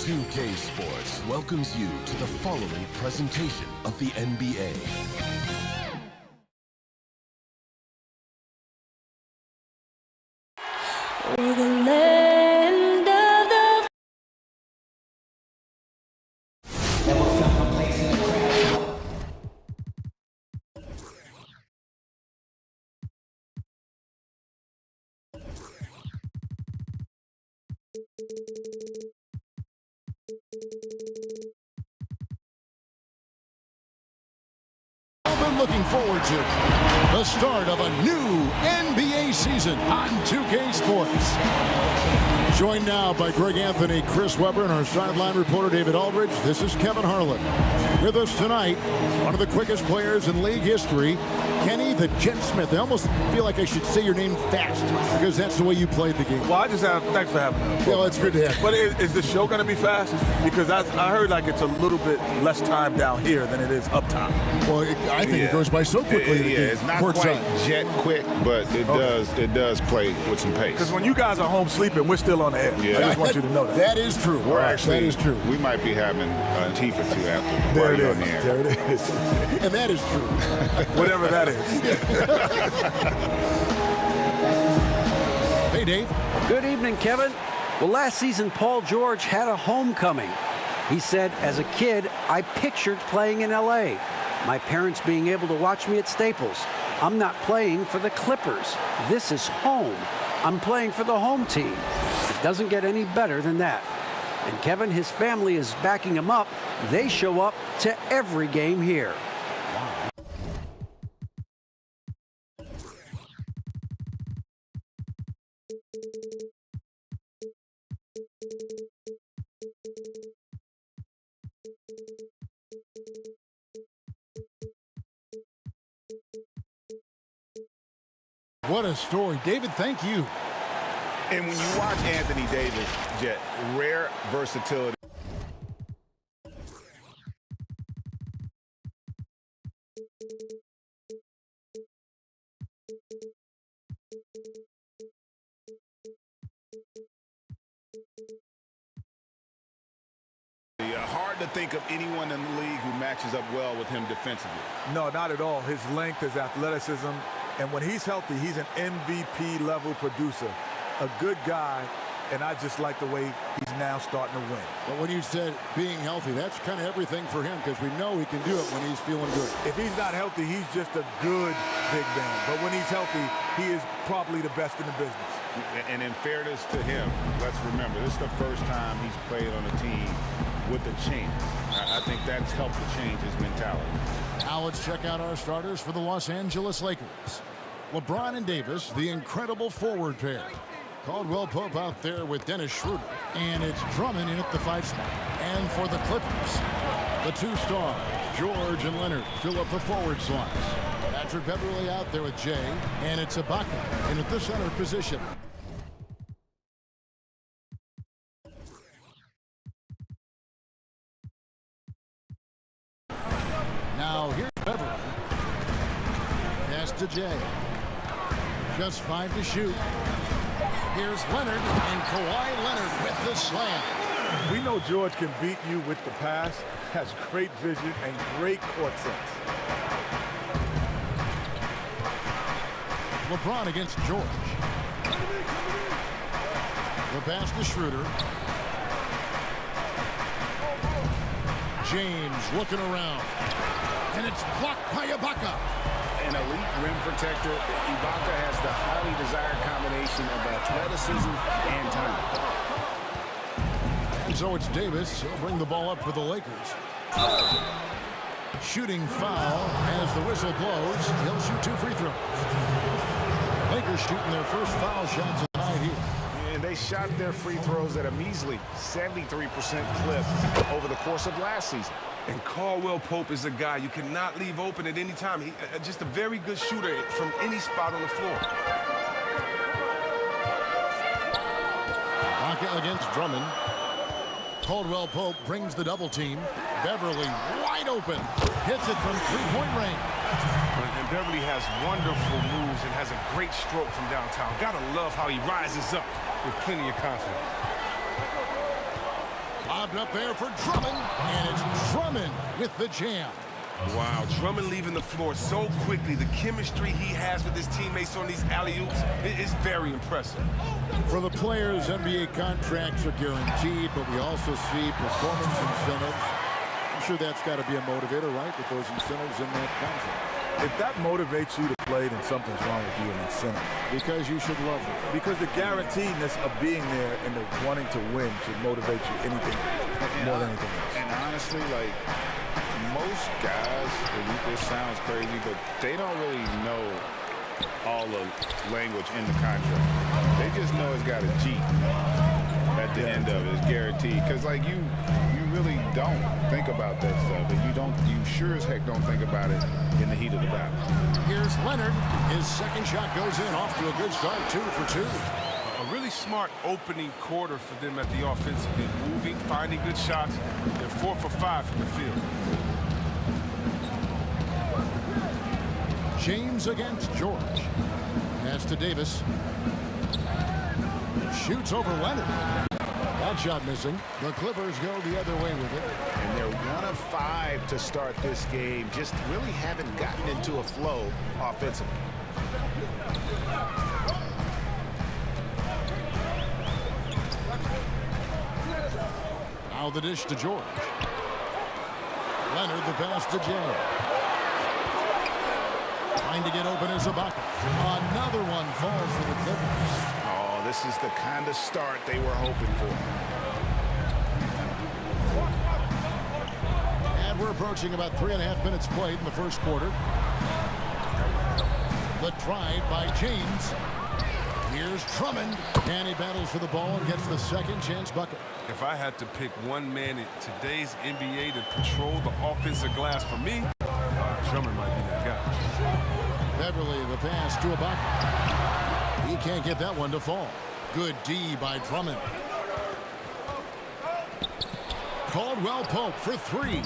2K Sports welcomes you to the following presentation of the NBA. For the land of the Never felt my place in the crowd. I've been looking forward to the start of a new NBA season on 2K Sports. Joined now by Greg Anthony, Chris Webber, and our sideline reporter David Aldridge. This is Kevin Harlan. With us tonight, one of the quickest players in league history, Kenny the Jet Smith. I almost feel like I should say your name fast because that's the way you played the game. Well, thanks for having me. Well, it's good to have you. But is the show going to be fast? Because I heard like it's a little bit less time down here than it is up top. Well, I think it goes by so quickly. It's not quite jet quick, but it does play with some pace. Because when you guys are home sleeping, we're still on the air. Yeah. I just want you to know that. That is true. That is true. We might be having a teeth or two after. There it is. There it is. And that is true. Whatever that is. Hey, Dave. Good evening, Kevin. Well, last season, Paul George had a homecoming. He said, as a kid, I pictured playing in L.A., my parents being able to watch me at Staples. I'm not playing for the Clippers. This is home. I'm playing for the home team. It doesn't get any better than that. And Kevin, his family is backing him up. They show up to every game here. What a story. David, thank you. And when you watch Anthony Davis, Jet, rare versatility. Hard to think of anyone in the league who matches up well with him defensively. No, not at all. His length, his athleticism, and when he's healthy, he's an MVP-level producer. A good guy, and I just like the way he's now starting to win. But when you said being healthy, that's kind of everything for him because we know he can do it when he's feeling good. If he's not healthy, he's just a good big man. But when he's healthy, he is probably the best in the business. And in fairness to him, let's remember, this is the first time he's played on a team with a chance. I think that's helped to change his mentality. Now let's check out our starters for the Los Angeles Lakers. LeBron and Davis, the incredible forward pair. Caldwell Pope out there with Dennis Schroeder. And it's Drummond in at the 5 spot. And for the Clippers, the 2 stars, George and Leonard, fill up the forward slots. Patrick Beverly out there with Jay. And it's Ibaka in at the center position. Now here's Beverly. Pass to Jay. Just 5 to shoot. Here's Leonard, and Kawhi Leonard with the slam. We know George can beat you with the pass, has great vision and great court sense. LeBron against George. The pass to Schroeder. James looking around. And it's blocked by Ibaka. An elite rim protector, Ibaka has the highly desired combination of athleticism and time. So it's Davis. He'll bring the ball up for the Lakers. Shooting foul as the whistle blows. He'll shoot 2 free throws. Lakers shooting their first foul shots tonight here. And they shot their free throws at a measly 73% clip over the course of last season. And Caldwell Pope is a guy you cannot leave open at any time. He just a very good shooter from any spot on the floor. Ibaka against Drummond. Caldwell Pope brings the double team. Beverly wide open. Hits it from 3-point range. And Beverly has wonderful moves and has a great stroke from downtown. Gotta love how he rises up with plenty of confidence. Lobbed up there for Drummond, and it's Drummond with the jam. Wow, Drummond leaving the floor so quickly. The chemistry he has with his teammates on these alley-oops is very impressive. For the players, NBA contracts are guaranteed, but we also see performance incentives. I'm sure that's got to be a motivator, right, with those incentives in that contract. If that motivates you to play, then something's wrong with you, an incentive. Because you should love it. Because the guaranteedness of being there and the wanting to win should motivate you more than anything else. And honestly, like, most guys, this sounds crazy, but they don't really know all the language in the contract. They just know it's got a G at the end of it. It's guaranteed. Because, like, you really don't think about that stuff. And you sure as heck don't think about it in the heat of the battle. Here's Leonard. His second shot goes in, off to a good start, 2 for 2. A really smart opening quarter for them at the offensive end. Moving, finding good shots. They're 4 for 5 from the field. James against George. Pass to Davis. Shoots over Leonard. That shot missing. The Clippers go the other way with it. And they're 1 of 5 to start this game. Just really haven't gotten into a flow offensively. Now the dish to George. Leonard the pass to Jay. Trying to get open is Ibaka. Another one falls for the Clippers. Oh, this is the kind of start they were hoping for. And we're approaching about 3.5 minutes played in the first quarter. The drive by James. Here's Drummond, and he battles for the ball and gets the second chance bucket. If I had to pick one man in today's NBA to control the offensive glass for me, Drummond might be that guy. Beverly, the pass to Ibaka. He can't get that one to fall. Good D by Drummond. Caldwell Pope for 3.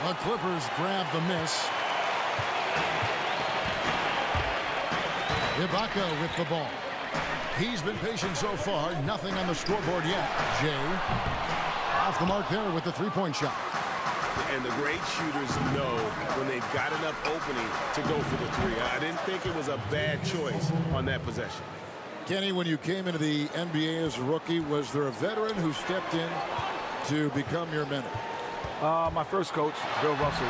The Clippers grab the miss. Ibaka with the ball. He's been patient so far. Nothing on the scoreboard yet. Jay off the mark there with the three-point shot. And the great shooters know when they've got enough opening to go for the 3. I didn't think it was a bad choice on that possession. Kenny, when you came into the NBA as a rookie, was there a veteran who stepped in to become your mentor? My first coach, Bill Russell,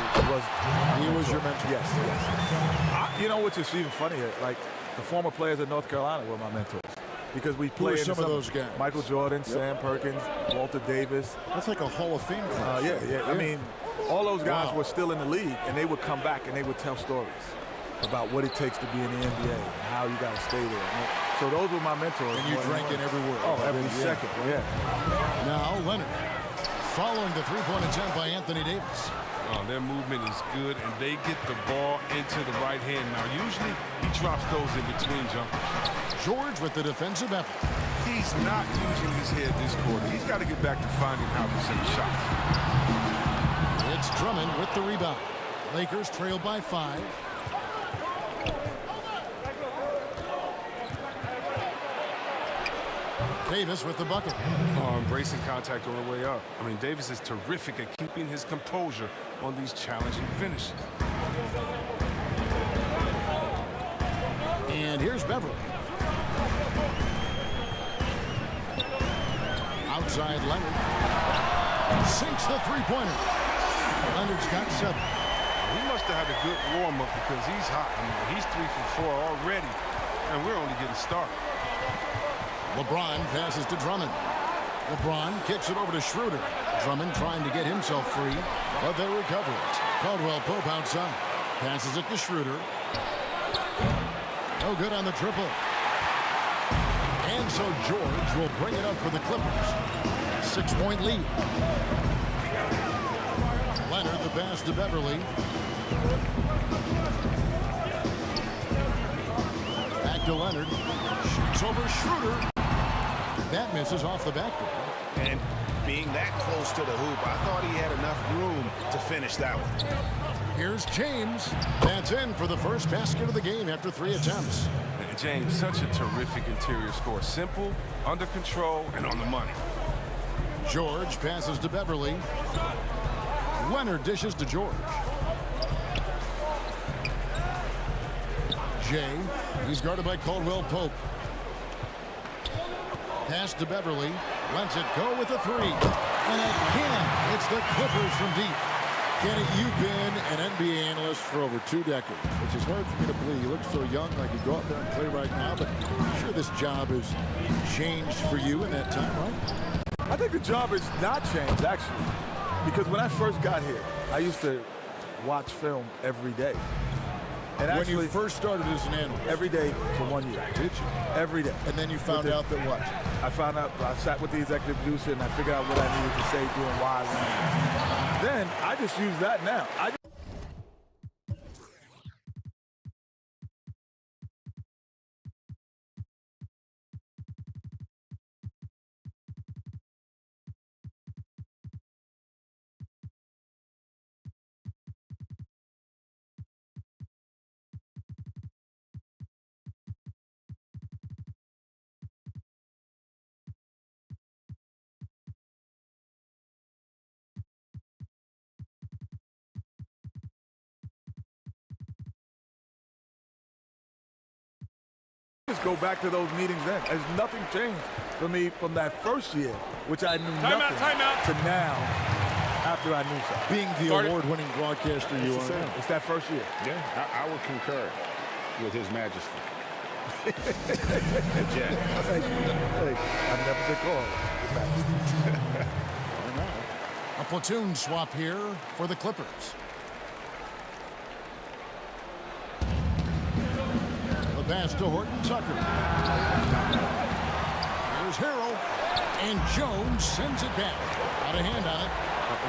was your mentor. Yes. You know what's just even funnier? Like, the former players of North Carolina were my mentors. Because we played some of those guys. Michael Jordan, Sam Perkins, Walter Davis. That's like a Hall of Fame class. Yeah. I mean, all those guys were still in the league, and they would come back and they would tell stories about what it takes to be in the NBA and how you got to stay there. So those were my mentors. And you drank in every word. Oh, every second, yeah. Now Leonard, following the three-point attempt by Anthony Davis. Oh, their movement is good, and they get the ball into the right hand. Now, usually he drops those in between jumpers. George with the defensive effort. He's not using his head this quarter. He's got to get back to finding how to send shots. It's Drummond with the rebound. Lakers trail by 5. Davis with the bucket. Oh, embracing contact on the way up. I mean, Davis is terrific at keeping his composure on these challenging finishes. And here's Beverly. Outside Leonard. Sinks the three-pointer. Leonard's got 7. He must have had a good warm-up because he's hot. I mean, he's 3 for 4 already, and we're only getting started. LeBron passes to Drummond. LeBron kicks it over to Schroeder. Drummond trying to get himself free, but they recover it. Caldwell Pope outside. Passes it to Schroeder. No good on the triple. And so George will bring it up for the Clippers. 6-point lead. Leonard the pass to Beverly. Back to Leonard. Shoots over Schroeder. That misses off the backboard. And being that close to the hoop, I thought he had enough room to finish that one. Here's James. That's in for the first basket of the game after 3 attempts. James, such a terrific interior score. Simple, under control, and on the money. George passes to Beverly. Leonard dishes to George. Jay, he's guarded by Caldwell Pope. Pass to Beverly. Lets it go with a three. And again, it's the Clippers from deep. Kenny, you've been an NBA analyst for over 2 decades, which is hard for me to believe. You look so young, like you go out there and play right now, but I'm sure this job has changed for you in that time, right? I think the job has not changed, actually, because when I first got here, I used to watch film every day. And when actually, you first started as an analyst? Every day for 1 year. Did you? Every day. And then you found out that what? I found out, I sat with the executive producer and I figured out what I needed to say, doing why. Then I just use that now. Just go back to those meetings then. There's nothing changed for me from that first year, which I knew nothing, to now, after I knew something. Being the award-winning broadcaster you are now. It's that first year. Yeah, I would concur with His Majesty. Jack. Thank you. I've never been called His Majesty. A platoon swap here for the Clippers. Pass to Horton Tucker. Here's Harrell. And Jones sends it back. Out of hand on it.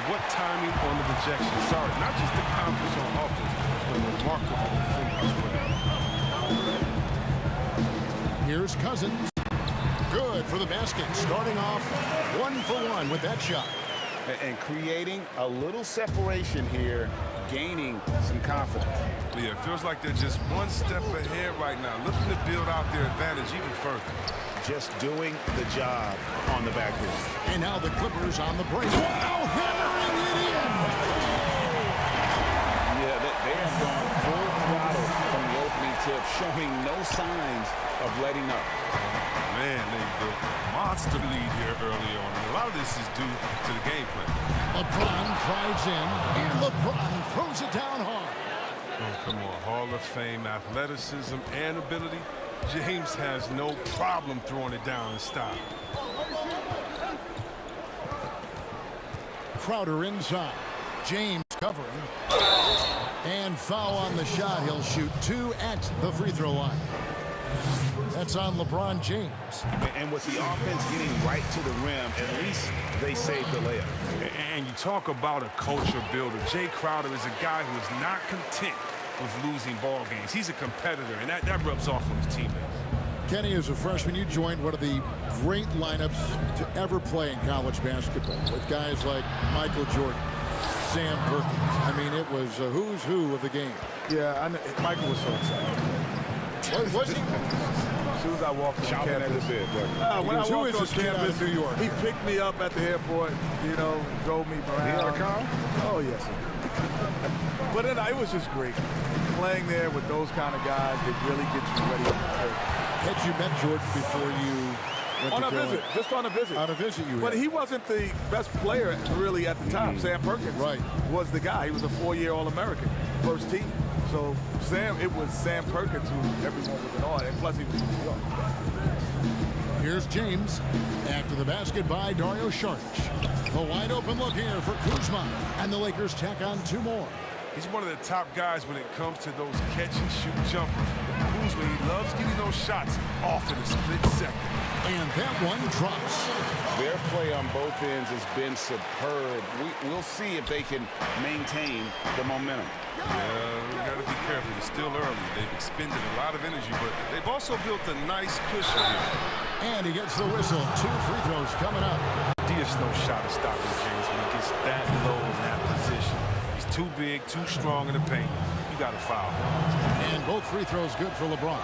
What timing on the rejection. Sorry, not just the confidence on offense, but remarkable finish. Here's Cousins. Good for the basket. Starting off 1 for 1 with that shot. And creating a little separation here, gaining some confidence. Yeah, it feels like they're just one step ahead right now, looking to build out their advantage even further. Just doing the job on the back end. And now the Clippers on the break. Wow, hammering it in! Yeah, they have gone full throttle from the opening tip, showing no signs of letting up. Man, they built a monster lead here early on. And a lot of this is due to the game plan. LeBron drives in, and LeBron throws it down hard. Oh, come on. Hall of Fame athleticism and ability. James has no problem throwing it down in style. Crowder inside. James covering. And foul on the shot. He'll shoot 2 at the free throw line. That's on LeBron James. And with the offense getting right to the rim, at least they saved the layup. And you talk about a culture builder. Jay Crowder is a guy who is not content with losing ball games. He's a competitor, and that rubs off on his teammates. Kenny, as a freshman, you joined one of the great lineups to ever play in college basketball with guys like Michael Jordan, Sam Perkins. I mean, it was a who's who of the game. Yeah, I know, Michael was so excited. Was he? As soon as I walked on campus, when I walked on campus, New York, he picked me up at the airport, you know, drove me around. He had a car? Oh, yes, he did. But then it was just great. Playing there with those kind of guys, they really get you ready to play. Had you met Jordan before you went on to a Carolina? visit, just on a visit. On a visit, you But had. he wasn't the best player, really, at the time. Sam Perkins was the guy. He was a 4-year All-American, first team. So it was Sam Perkins who everyone was in awe, and plus he was from New York. Here's James. After the basket by Dario Saric. A wide open look here for Kuzma. And the Lakers tack on 2 more. He's one of the top guys when it comes to those catch-and-shoot jumpers. Kuzma, he loves getting those shots off in a split second. And that one drops. Their play on both ends has been superb. We'll see if they can maintain the momentum. Yeah, we got to be careful. It's still early. They've expended a lot of energy, but they've also built a nice cushion here. And he gets the whistle. 2 free throws coming up. There's no shot at stopping James when he gets that low in that position. He's too big, too strong in the paint. You got to foul. And both free throws good for LeBron.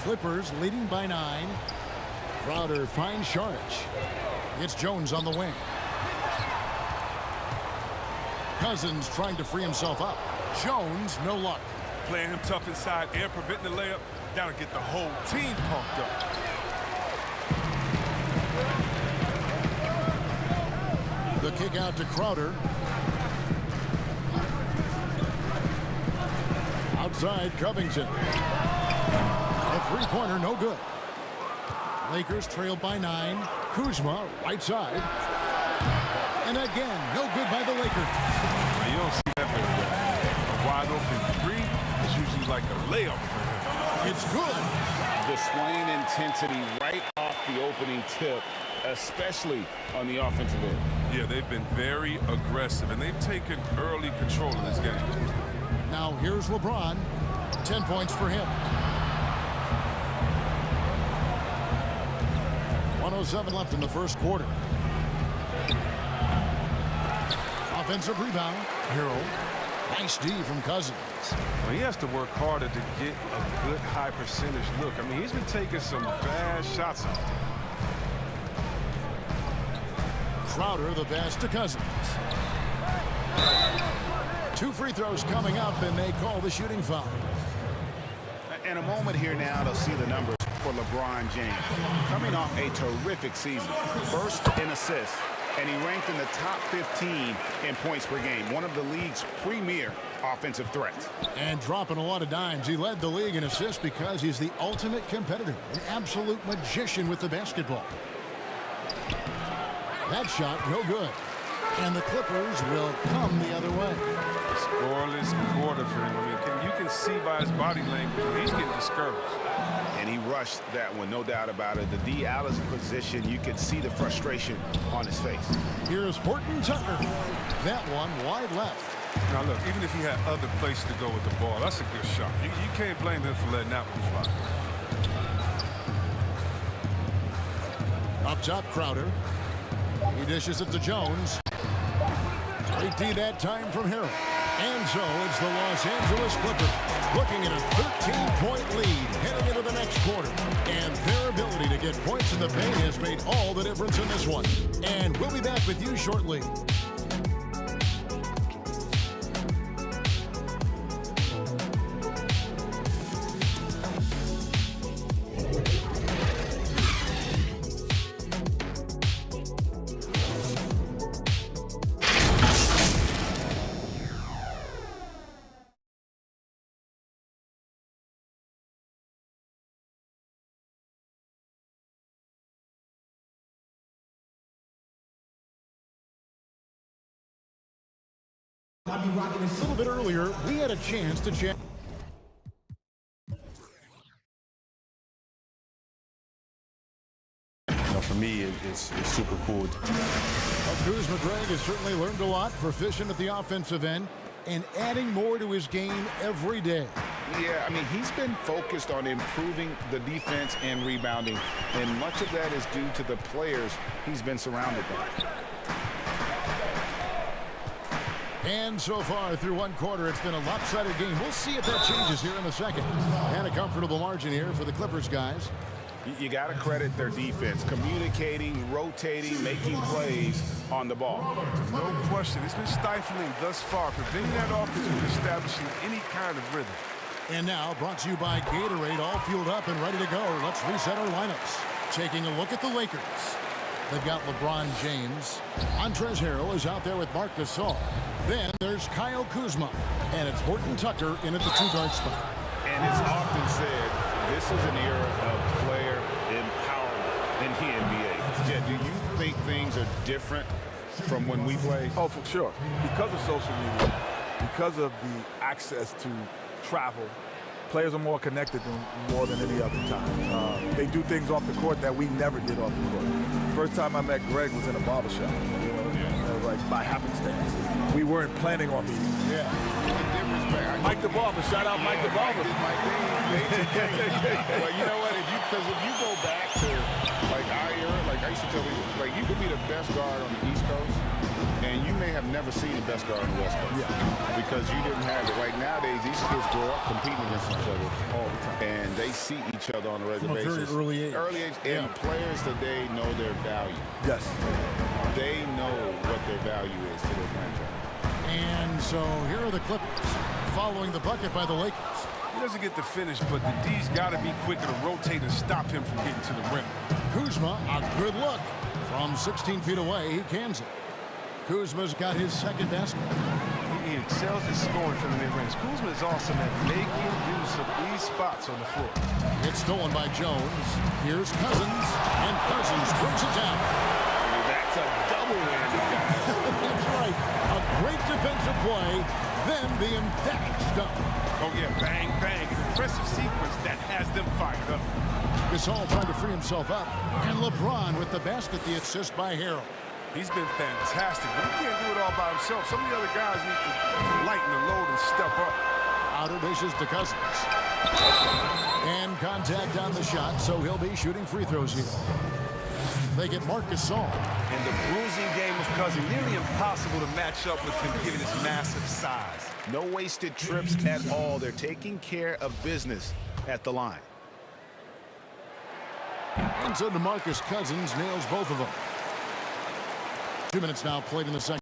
Clippers leading by 9. Crowder finds charge. It's Jones on the wing. Cousins trying to free himself up. Jones, no luck. Playing him tough inside and preventing the layup. That'll get the whole team pumped up. The kick out to Crowder. Outside Covington. A three-pointer, no good. Lakers trailed by 9. Kuzma, right side. And again, no good by the Lakers. Now, you don't see that very well. A wide open three is usually like a layup for him. It's good. The swaying intensity right off the opening tip, especially on the offensive end. Yeah, they've been very aggressive, and they've taken early control of this game. Now here's LeBron. 10 points for him. 1:07 left in the first quarter. Offensive rebound. Hero. Nice D from Cousins. Well, he has to work harder to get a good high percentage look. I mean, he's been taking some bad shots out. Crowder, the pass to Cousins. 2 free throws coming up, and they call the shooting foul. In a moment here now, they'll see the numbers for LeBron James. Coming off a terrific season. First in assists, and he ranked in the top 15 in points per game. One of the league's premier offensive threats. And dropping a lot of dimes. He led the league in assists because he's the ultimate competitor. An absolute magician with the basketball. That shot, no good. And the Clippers will come the other way. Scoreless quarter for him. I mean, you can see by his body language, he's getting discouraged. And he rushed that one, no doubt about it. The D out of position, you could see the frustration on his face. Here's Horton Tucker. That one wide left. Now, look, even if he had other places to go with the ball, that's a good shot. You can't blame him for letting that one fly. Up top, Crowder. He dishes it to Jones. Great D that time from Harrell. And so it's the Los Angeles Clippers looking at a 13-point lead heading into the next quarter. And their ability to get points in the paint has made all the difference in this one. And we'll be back with you shortly. I'll be rocking this. A little bit earlier, we had a chance to chat. For me, it's super cool. Well, Kuzma Greg has certainly learned a lot, proficient at the offensive end, and adding more to his game every day. Yeah, I mean, he's been focused on improving the defense and rebounding, and much of that is due to the players he's been surrounded by. And so far through one quarter, it's been a lopsided game. We'll see if that changes here in a second. And a comfortable margin here for the Clippers guys. You got to credit their defense, communicating, rotating, making plays on the ball. No question. It's been stifling thus far, preventing that offense from establishing any kind of rhythm. And now, brought to you by Gatorade, all fueled up and ready to go. Let's reset our lineups. Taking a look at the Lakers. They've got LeBron James. Montrezl Harrell is out there with Marc Gasol. Then there's Kyle Kuzma. And it's Horton Tucker in at the 2-guard spot. And it's often said, this is an era of player empowerment in the NBA. Jed, do you think things are different from when we played? Oh, for sure. Because of social media, because of the access to travel, players are more connected more than any other time. They do things off the court that we never did off the court. First time I met Greg was in a barbershop, like by happenstance. We weren't planning on meeting. Yeah. Mike the Barber, shout out Mike the Barber. Well, you know what? If you go back to like our era, like I used to tell people, like you could be the best guard on the East Coast, And you may have never seen the best guard on the West Coast because you didn't have it. Like nowadays, these kids grow up competing against each other all the time, and they see each other on a regular basis. From a very early age. And players today know their value. Yes. They know what their value is to their franchise. And so here are the Clippers following the bucket by the Lakers. He doesn't get the finish, but the D's got to be quicker to rotate and stop him from getting to the rim. Kuzma, a good look. From 16 feet away, he cans it. Kuzma's got his second basket. He excels at scoring from the mid-range. Kuzma is awesome at making use of these spots on the floor. It's stolen by Jones. Here's Cousins, and Cousins brings it down. That's a double whammy, guys. That's right. A great defensive play, then the emphatic stop. Oh, yeah, bang, bang. An impressive sequence that has them fired up. Gasol trying to free himself up. And LeBron with the basket, the assist by Harrell. He's been fantastic, but he can't do it all by himself. Some of the other guys need to lighten the load and step up. Outer dishes to Cousins. And contact on the shot, so he'll be shooting free throws here. They get Marc Gasol. And the bruising game of Cousins, nearly impossible to match up with him given his massive size. No wasted trips at all. They're taking care of business at the line. And so DeMarcus Cousins nails both of them. 2 minutes now played in the second.